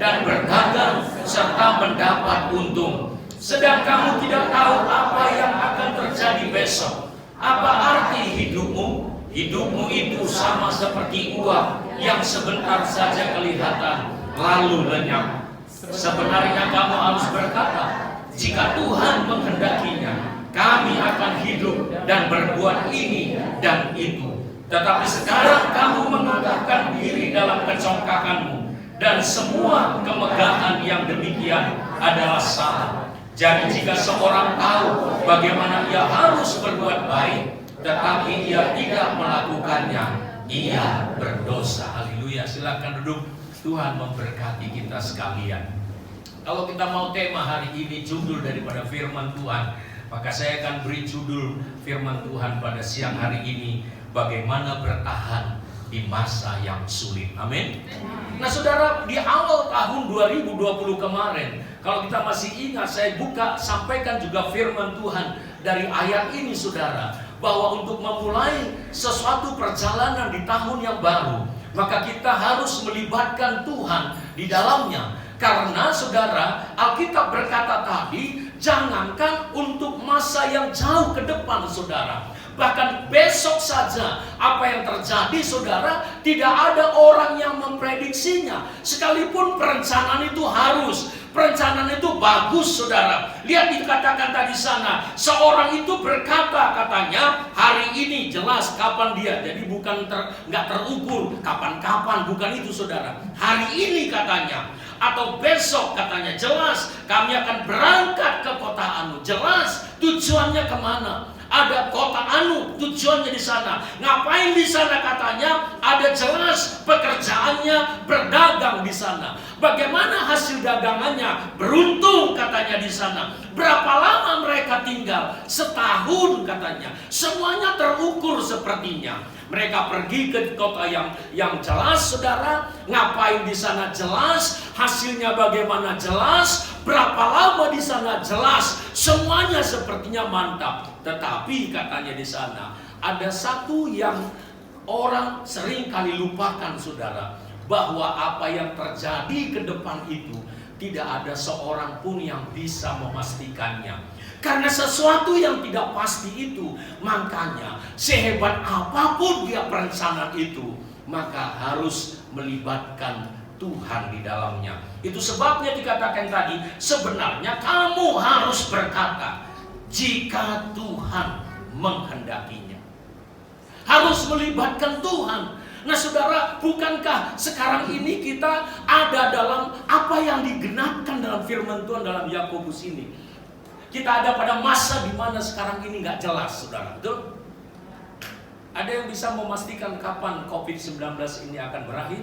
dan berdagang serta mendapat untung. Sedang kamu tidak tahu apa yang akan terjadi besok. Apa arti hidupmu? Hidupmu itu sama seperti uap yang sebentar saja kelihatan lalu lenyap. Sebenarnya kamu harus berkata, jika Tuhan menghendakinya, kami akan hidup dan berbuat ini dan itu. Tetapi sekarang kamu menganggarkan diri dalam kecongkakanmu, dan semua kemegahan yang demikian adalah salah. Jadi jika seorang tahu bagaimana ia harus berbuat baik, tetapi ia tidak melakukannya, ia berdosa. Haleluya, silakan duduk. Tuhan memberkati kita sekalian. Kalau kita mau tema hari ini judul daripada firman Tuhan, maka saya akan beri judul firman Tuhan pada siang hari ini, bagaimana bertahan di masa yang sulit. Amin. Nah saudara, di awal tahun 2020 kemarin, kalau kita masih ingat, saya sampaikan juga firman Tuhan dari ayat ini saudara, bahwa untuk memulai sesuatu perjalanan di tahun yang baru, maka kita harus melibatkan Tuhan di dalamnya. Karena saudara, Alkitab berkata tadi, jangankan untuk masa yang jauh ke depan saudara, bahkan besok saja apa yang terjadi saudara, tidak ada orang yang memprediksinya. Sekalipun perencanaan itu harus, perencanaan itu bagus saudara. Lihat dikatakan tadi sana, seorang itu berkata katanya, hari ini jelas kapan dia. Jadi bukan nggak terukur kapan-kapan, bukan itu saudara. Hari ini katanya, atau besok katanya, jelas kami akan berangkat ke kota Anu. Jelas tujuannya kemana? Ada kota Anu, tujuannya di sana. Ngapain di sana katanya? Ada jelas pekerjaannya berdagang di sana. Bagaimana hasil dagangannya? Beruntung katanya di sana. Berapa lama mereka tinggal? Setahun katanya. Semuanya terukur sepertinya. Mereka pergi ke kota yang jelas saudara. Ngapain di sana? Jelas. Hasilnya bagaimana? Jelas. Berapa lama di sana? Jelas. Semuanya sepertinya mantap. Tetapi katanya di sana ada satu yang orang sering kali lupakan saudara, bahwa apa yang terjadi ke depan itu tidak ada seorang pun yang bisa memastikannya. Karena sesuatu yang tidak pasti itu, makanya sehebat apapun dia perencanaan itu, maka harus melibatkan Tuhan di dalamnya. Itu sebabnya dikatakan tadi, sebenarnya kamu harus berkata, jika Tuhan menghendakinya. Harus melibatkan Tuhan. Nah saudara, bukankah sekarang ini kita ada dalam apa yang digenapkan dalam firman Tuhan dalam Yakobus ini? Kita ada pada masa di mana sekarang ini nggak jelas saudara, betul? Ada yang bisa memastikan kapan COVID-19 ini akan berakhir?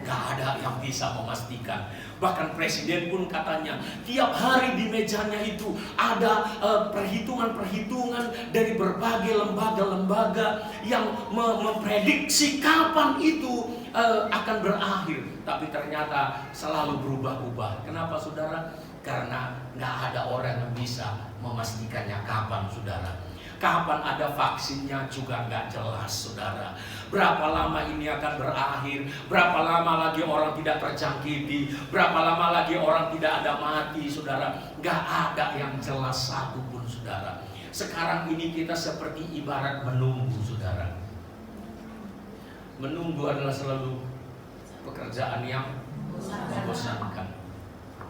Gak ada yang bisa memastikan. Bahkan presiden pun katanya tiap hari di mejanya itu ada perhitungan-perhitungan dari berbagai lembaga-lembaga yang memprediksi kapan itu akan berakhir. Tapi ternyata selalu berubah-ubah. Kenapa saudara? Karena gak ada orang yang bisa memastikannya kapan saudara. Kapan ada vaksinnya juga nggak jelas saudara. Berapa lama ini akan berakhir? Berapa lama lagi orang tidak terjangkiti? Berapa lama lagi orang tidak ada mati saudara? Nggak ada yang jelas satupun saudara. Sekarang ini kita seperti ibarat menunggu saudara. Menunggu adalah selalu pekerjaan yang membosankan.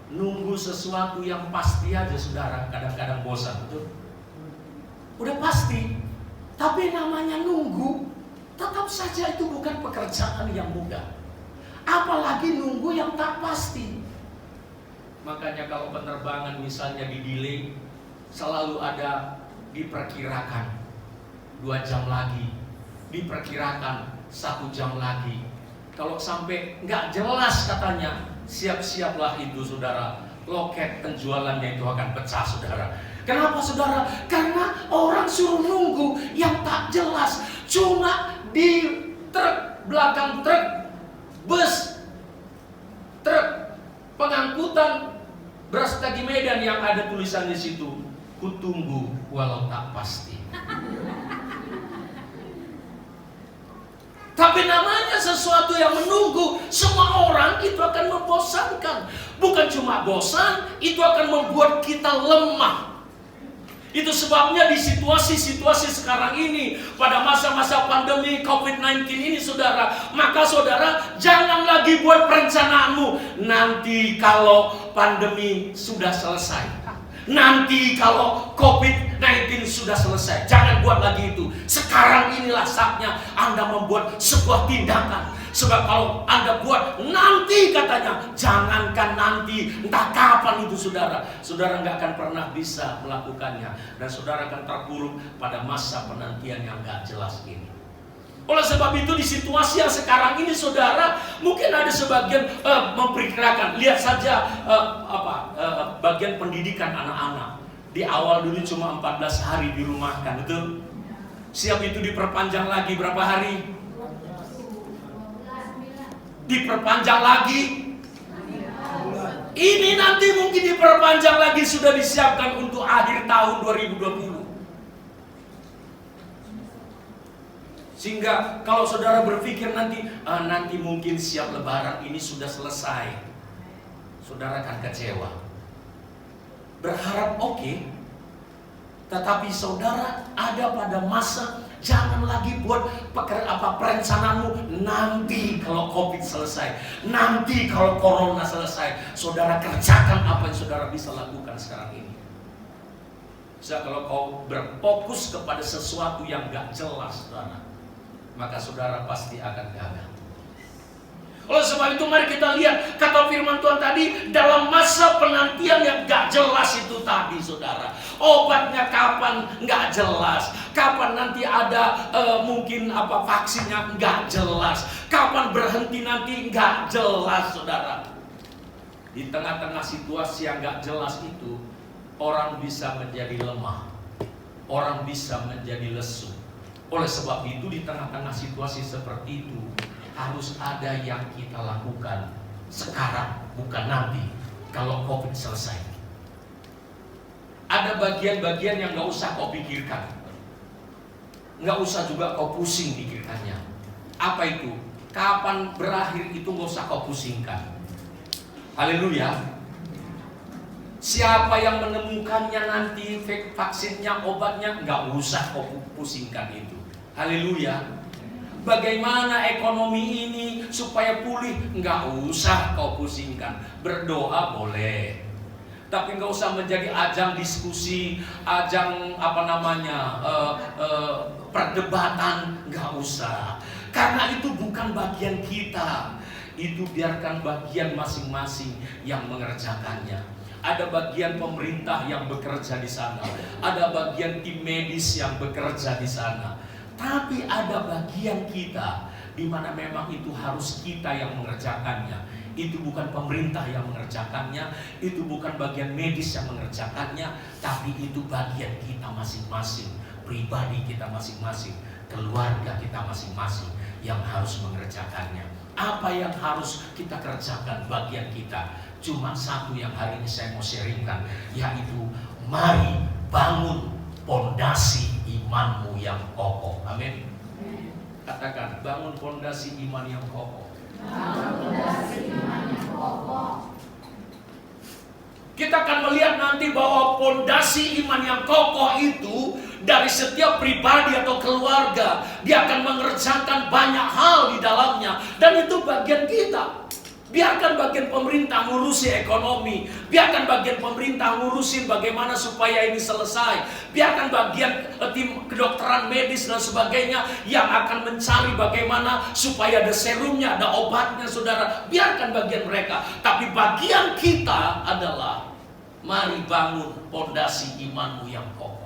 Nunggu sesuatu yang pasti aja saudara, kadang-kadang bosan, betul? Udah pasti, tapi namanya nunggu, tetap saja itu bukan pekerjaan yang mudah. Apalagi nunggu yang tak pasti. Makanya kalau penerbangan misalnya di-delay, selalu ada diperkirakan 2 jam lagi, diperkirakan 1 jam lagi. Kalau sampai nggak jelas katanya, siap-siaplah itu saudara, loket penjualannya itu akan pecah saudara. Kenapa saudara? Karena orang suruh nunggu yang tak jelas. Cuma di truk, belakang truk, bus, truk pengangkutan beras tagi Medan yang ada tulisan di situ, kutunggu walau tak pasti. Tapi namanya sesuatu yang menunggu, semua orang itu akan membosankan. bukan cuma bosan, itu akan membuat kita lemah. Itu sebabnya di situasi-situasi sekarang ini, pada masa-masa pandemi COVID-19 ini saudara, maka saudara jangan lagi buat perencanaanmu nanti kalau pandemi sudah selesai, nanti kalau COVID-19 sudah selesai. Jangan buat lagi itu. Sekarang inilah saatnya Anda membuat sebuah tindakan. Sebab kalau Anda buat nanti katanya, jangankan nanti, entah kapan itu saudara nggak akan pernah bisa melakukannya. Dan saudara akan terpuruk pada masa penantian yang nggak jelas ini. Oleh sebab itu di situasi yang sekarang ini saudara, mungkin ada sebagian memperkirakan, lihat saja bagian pendidikan anak-anak. Di awal dulu cuma 14 hari dirumahkan, betul? Siap itu diperpanjang lagi berapa hari? Diperpanjang lagi. Ini nanti mungkin diperpanjang lagi, sudah disiapkan untuk akhir tahun 2020. Sehingga kalau saudara berpikir nanti mungkin siap lebaran ini sudah selesai, saudara akan kecewa. Berharap oke, tetapi saudara ada pada masa jangan lagi buat perencanaanmu nanti kalau COVID selesai, nanti kalau corona selesai. Saudara kerjakan apa yang saudara bisa lakukan sekarang ini. Kalau kau berfokus kepada sesuatu yang gak jelas, saudara, maka saudara pasti akan gagal. Oleh sebab itu mari kita lihat kata firman Tuhan tadi, dalam masa penantian yang gak jelas itu tadi saudara, obatnya kapan gak jelas, kapan nanti ada mungkin vaksinnya gak jelas, kapan berhenti nanti gak jelas saudara. Di tengah-tengah situasi yang gak jelas itu, orang bisa menjadi lemah, orang bisa menjadi lesu. Oleh sebab itu di tengah-tengah situasi seperti itu, harus ada yang kita lakukan sekarang, bukan nanti kalau COVID selesai. Ada bagian-bagian yang gak usah kau pikirkan, gak usah juga kau pusing pikirkannya. Apa itu? Kapan berakhir itu gak usah kau pusingkan. Haleluya. Siapa yang menemukannya nanti, vaksinnya, obatnya, gak usah kau pusingkan itu. Haleluya. Bagaimana ekonomi ini supaya pulih, nggak usah kau pusingkan. Berdoa boleh, tapi nggak usah menjadi ajang diskusi, ajang perdebatan, nggak usah. Karena itu bukan bagian kita, itu biarkan bagian masing-masing yang mengerjakannya. Ada bagian pemerintah yang bekerja di sana, ada bagian tim medis yang bekerja di sana. Tapi ada bagian kita di mana memang itu harus kita yang mengerjakannya. Itu bukan pemerintah yang mengerjakannya, itu bukan bagian medis yang mengerjakannya, tapi itu bagian kita masing-masing, pribadi kita masing-masing, keluarga kita masing-masing yang harus mengerjakannya. Apa yang harus kita kerjakan bagian kita? Cuma satu yang hari ini saya mau sharingkan, yaitu mari bangun pondasi imanmu yang kokoh. Amin. Katakan, bangun pondasi iman yang kokoh. Bangun pondasi iman yang kokoh. Kita akan melihat nanti bahwa pondasi iman yang kokoh itu dari setiap pribadi atau keluarga, dia akan mengerjakan banyak hal di dalamnya, dan itu bagian kita. Biarkan bagian pemerintah ngurusi ekonomi, biarkan bagian pemerintah ngurusin bagaimana supaya ini selesai, biarkan bagian tim kedokteran medis dan sebagainya yang akan mencari bagaimana supaya ada serumnya, ada obatnya saudara. Biarkan bagian mereka, tapi bagian kita adalah mari bangun pondasi imanmu yang kokoh.